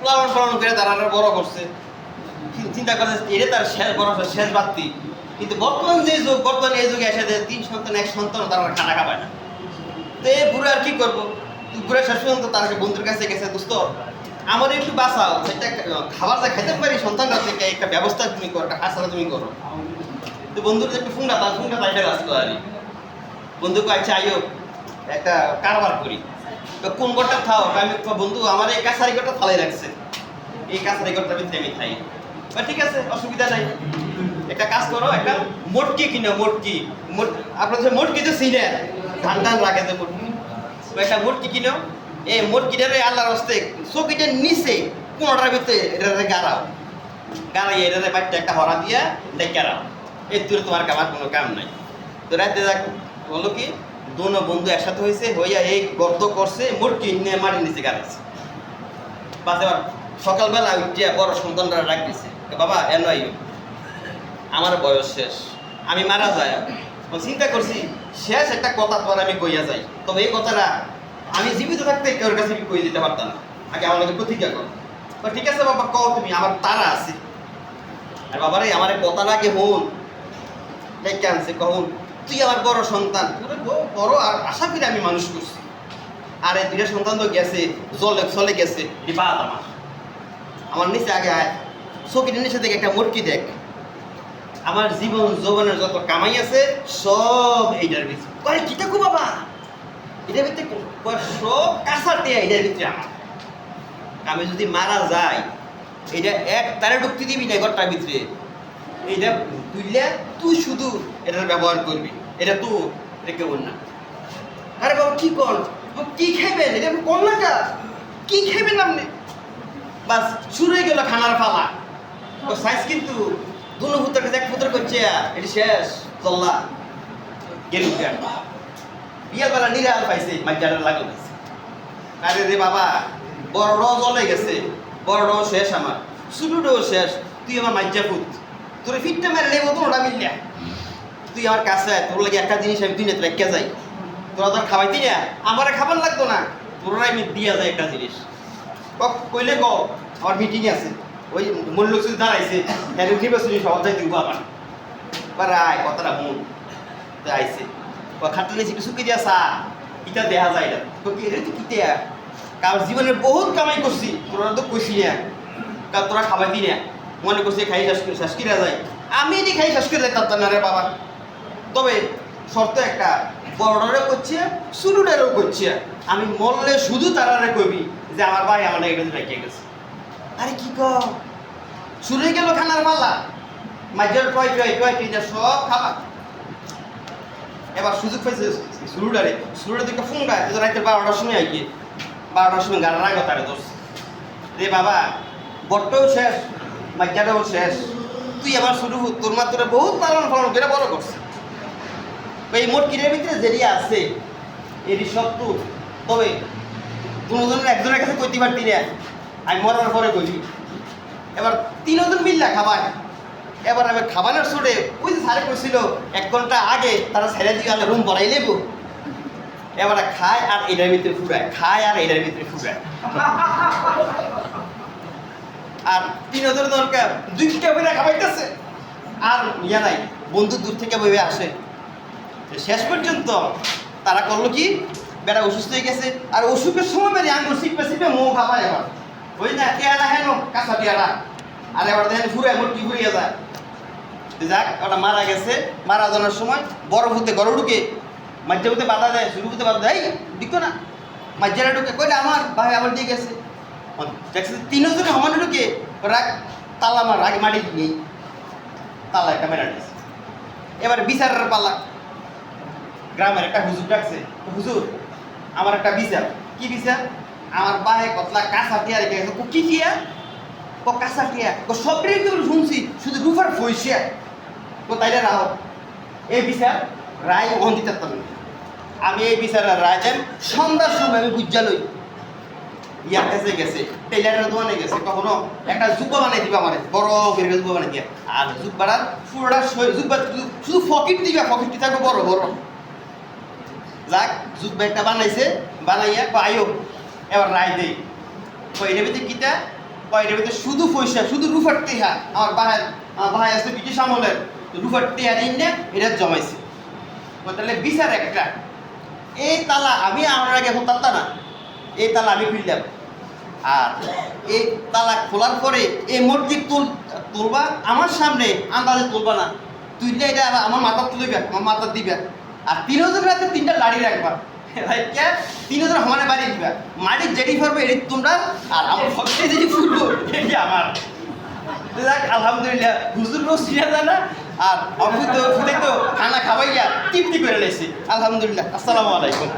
লালন পালন করে তারা বড় করছে, চিন্তা করছে এটা তার শেষ বড় শেষ বাড়তি। কিন্তু বর্তমান যে যুগ, বর্তমানে এই যুগে এসে 3 সন্তান 1 সন্তান তারা খানা খাবায় না। তো এই বুড়ো আর কি করবো, বুড়ো শেষ পর্যন্ত তার বন্ধুর কাছে গেছে, দোস্ত আমার একটু বাঁচাও, সেটা খাবার যা খাইতে পারি সন্তানরা থেকে একটা ব্যবস্থা তুমি করো, একটা হাসারা তুমি করো। তো বন্ধুর একটু ফোনটা তাইটা আসতো আর বন্ধুকে আচ্ছা আইও একটা কারবার করি। তো কোন ঘরটা থাও, আমি বন্ধু আমার এই কাছারি ঘরটা ফালাই রাখছে, এই কাছারি ঘরটার ভিতরে আমি খাই। ঠিক আছে, অসুবিধা নাই, একটা কাজ করো, একটা মোটকি কিনো, মোটকি আপনাদের মোটকি তো সিনে ধান টান রাখে যে মোটকি, একটা মোটকি কিনো। এই মোটকিটারে আল্লাহর হস্তে চকিটার নিচে 15টার ভিতরে এটারে গাড়াই এটারে বাড়িতে একটা হরা দিয়া ডেকারাও, এর দূরে তোমার আমার কোনো কাম নাই। তো রাতে যাক বলো কি দোনো বন্ধু একসাথে হয়েছে, হইয়া এই গর্ত করছে, মোটকি নিয়ে মাটির নিচে গাড়াইছে। বাস এবার সকালবেলা উঠিয়া বড় সন্তানরা ডাক দিছে, বাবা এন আমার বয়স শেষ, আমি মারা যায়। চিন্তা করছি শেষ একটা কথা তোমার আমি কইয়া যাই, তবে এই কথাটা আমি জীবিত থাকতে কেউর কাছে কই দিতে পারতাম না, আগে আমার কাছে প্রতিজ্ঞা করো। ঠিক আছে বাবা কও তুমি, আমার তারা আছে। আর বাবারে আমার কথাটা আগে হন, ডেকে আনছে, কখন তুই আমার বড় সন্তান, বড় আর আশা করি আমি মানুষ করছি। আর এই 2টা সন্তান তো গেছে, চলে গেছে, বাদ আমার নিচে আগে আয়, চকির নিচে থেকে একটা মুরগি দেখ, আমার জীবন যৌবনের যত কামাই আছে সব এইটার ভিতরে। কয় কি থাকো বাবা, এটার ভিতরে সব কাঁচাটে এইটার ভিতরে আমার। আমি যদি মারা যাই এটা এক তারে ঢুকতে দিবি না ঘরটার ভিতরে, এইটা তুইলে তুই শুধু এটার ব্যবহার করবি, এটা তো এটা কেমন না। আরে বাবা কি কর, কি খাইবেন এটা কোন লাগা, কি খাইবেন আপনি? বাস শুরু হয়ে গেল খানার ফালা। সাইজ কিন্তু দুনো পুত্র কাছে এক পুত্র করছে, এটি শেষ চল্লা গেল বিয়ালবেলা নিরাল পাইছে, মাইজাটা লাগল। আরে রে বাবা বড় জলে গেছে, বড় শেষ আমার, শুরুটাও শেষ, তুই আমার মাইজা পুত, তোর ফিটটা মেরে নেবো তোরা মিললে, তুই আমার কাছে তোর লাগে একটা জিনিস আমি তুই না রেখে যাই, তোরা তোর খাওয়াইতি না, আমার খাবার লাগতো না, তোরা আমি দিয়া যায় একটা জিনিস। কইলে ক আমার মিটিং আছে, ওই মূল্য শুধু দাঁড়াইছে, নির্বাচনী সব যাই দিব আবার আয় কথাটা মন আইসে খাটটা নিয়েছি একটু শুকিয়ে দিয়া চা ইটা দেখা যায় না, তো এটা তো কিতে কারণ জীবনের বহুত কামাই করছি, তোরা তো কইসি না, কারণ তোরা খাবাইতি না, মনে করছি খাই শেষ করে যায়, আমি এটি খাই শেষ করে যাই তার না রে বাবা। তবে শর্ত একটা, বড়টারও করছে শুরুটারও করছে, আমি মরলে শুধু তারারে কবি যে আমার ভাই আমার এটা রেখে গেছে। আরে কি কর শুরু হয়ে গেল খানার পাল্লা, মাঝের টয় সব খাবার। এবার সুযোগ পাইছে শুরুটারে একটা ফোন গায়ে রাইতে 12টার সময় আইকে, 12টার সময় গাড়ার আগে তারে ধরছে, রে বাবা বটটাও শেষ মাজ্জাটাও শেষ, তুই আবার শুরু তোর মা তোরা বহুত পালন ফালন করে বড় করছে। এই মোট কিনের ভিতরে যেরিয়া আছে এটি সব তো, তবে দুজনের একজনের কাছে কইতে পারতি না, আমি মরার পরে কইলি। এবার 3জন মিললা খাবার, এবার আমি খাবারের সুরে ওই যে সারে করছিল 1 ঘন্টা আগে তারা ছেড়ে দিয়ে গেলে রুম বড়াই নেব, এবার খায় আর এটার ভিতরে ফুটায়, খায় আর এটার ভিতরে ফুটায়। আর 3জন দরকার 2টা বইরা খাবাইতেছে, আর ইয়া নাই বন্ধু দূর থেকে বইবে আসে। শেষ পর্যন্ত তারা করলো কি, বেটা অসুস্থ হয়ে গেছে, আর অসুখের সময় বেরিয়ে আঙুল শিখবে মো খাবার, এবার ওই না টেয়ারা হেন কাঁচা টেয়ারা, আর এবার দেখেন ফুরে মোটকি ফুরিয়ে যায়। যাক ওটা মারা গেছে, মারা যাওয়ার সময় বড় ভূতে ঘরে ঢুকে মাঝে ভূতে বাধা দেয়, শুরু ভূতে বাধা দেয়, দিক না মাঝেরা ঢুকে কইটা আমার ভাই আবার দিয়ে গেছে, দেখছে 3জন সমানে ঢুকে রাগ তালা মার আগে মাটি দিয়ে তালা একটা মেরা দিয়েছে। এবার বিচারের পালা, গ্রামের একটা হুজুর ডাকছে, হুজুর আমার একটা বিচার। কি বিচার? আমার বাহে কতলা কাঁচা টিয়া রেখে গেছে। কি টিয়া? কাঁচা টিয়া সব রেখে শুনছি, শুধু রুফার ফইসিয়া তাইলে রাহ। এই বিচার রায় ওহন দিতে পারতাম না, আমি এই বিচারের রায় দেন সন্ধ্যার সময় আমি বুঝা লই ইয়ার কাছে গেছে, টেলারের দোকানে গেছে, কখনো একটা জুব্বা বানাই দিবা আমার বড় করে জুব্বা বানাই দিয়া, আর জুব্বাটার পুরোটা জুব্বা শুধু ফকিট দিবা, ফকিটটি থাকবে বড় বড়। যাক জুব্বা একটা বানাইছে, বানাইয়া আয়ো এবার রায় দেই, এটার ভিতরে কিতা এটার ভিতরে শুধু পয়সা, শুধু রুফার টেহা। আমার ভাই আছে ব্রিটিশ আমলের, রুফার টেহা দিন না এটা জমাইছে। তাহলে বিচার একটা। এই তালা আমি আমার আগে এখন তাত্তা না, এই তালা আমি খুললাম। আর এই তালা খোলার পরে এই মসজিদ তুলবা আমার সামনে, আন্দাজে তুলবা না, তুইটা এটা আমার মাথা তুলবে, আমার মাথা দিবে। আর 3 রাতে 3টা লাড়ি রাখবা, 3 সমানে বাড়ি দিবা। মাটির যেটি ফারবে এটি তোমরা, আর আমার সবচেয়ে যেটি ফুলবো এটি আমার। আলহামদুলিল্লাহ, হুজুর রোজ চিনা যায় না, আর অফুতে তো খানা খাওয়াইয়া তৃপ্তি করে লেছি। আলহামদুলিল্লাহ। আসসালামু আলাইকুম।